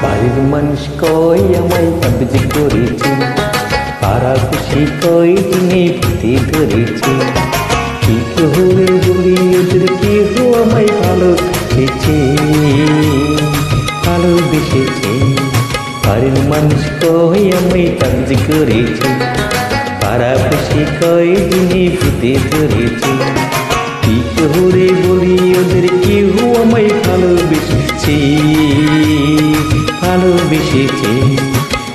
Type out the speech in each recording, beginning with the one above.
বাড়ির মানুষ কই আমায় কবজি করেছে, তারা খুশি কই তুমি ভূতে ধরেছে। কি হয়ে বলি ওদের কেহ আমায় ভালোবেসেছে, ভালোবেসেছে। বাড়ির মানুষ কই আমায় কবজি করেছে, তারা খুশি কই তুমি ভূতে ধরেছে। কি হরে বলি ওদের কেহ আমায় ভালোবেসেছে, ভালোবেসেছে।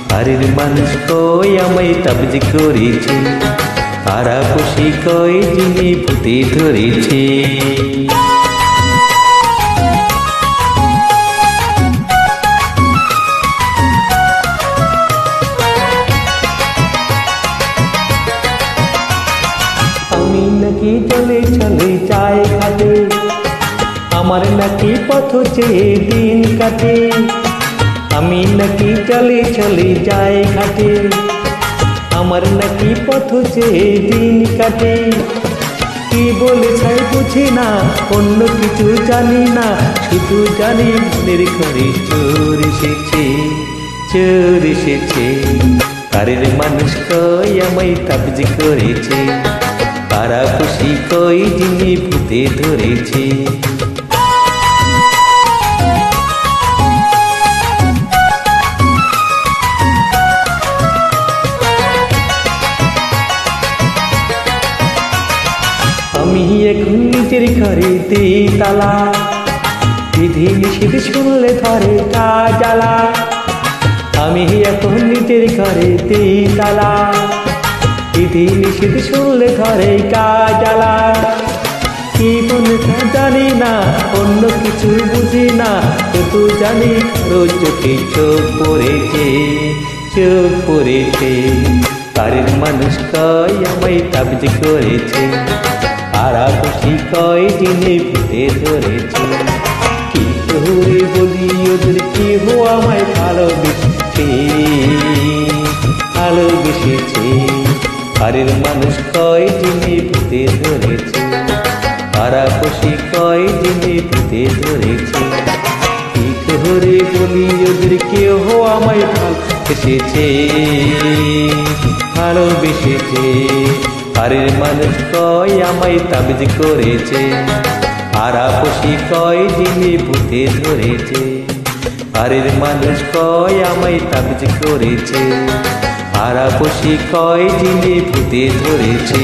বাড়ির মানুষ কই আমায় কবজি করেছে, তারা খুশি কই যিনি ভূতে ধরেছে। আমি নাকি চলে চলে যাই ঘাটে, আমার নাকি পথ চেয়ে দিন কাটে। আমি নাকি চলে চলে যাই ঘাটে, আমার নাকি পথ চেয়ে দিন কাটে। কি বলেছে বুঝি না, অন্য কিছু জানি না, শুধু জানি মনের ঘরে চোর এসেছে, চোর এসেছে। বাড়ির মানুষ কই আমায় কবজি করেছে, তারা খুশি কই যিনি ভূতে ধরেছে। আমি এখন নিজের ঘরে দিই তালা, বিধি নিষেধ শুনলে ধরে তা জ্বালা। আমি এখন নিজের ঘরে দিই তালা, বিধি নিষেধ শুনলে ধরে কা জ্বালা। কি বলতে জানি না, অন্য কিছু বুঝি না, শুধু জানি কারো চোখে চোখ পড়েছে, চোখ পড়েছে। বাড়ির মানুষ কই আমায় কবজি করেছে, তারা খুশি কই যিনি ভূতে ধরেছে। কি করে বলি ওদের কেহ আমায় ভালোবেসেছে, ভালোবেসেছে। বাড়ির মানুষ কই যিনি ভূতে ধরেছে, তারা খুশি কই যিনি ভূতে ধরেছে। কি করে বলি ওদের কেহ আমায় ভালোবেসেছে, ভালোবেসেছে। বাড়ির মানুষ কই আমায় কবজি করেছে, তারা খুশি কই যিনি ভূতে ধরেছে। বাড়ির মানুষ কই আমায় কবজি করেছে, তারা খুশি কই যিনি ভূতে ধরেছে।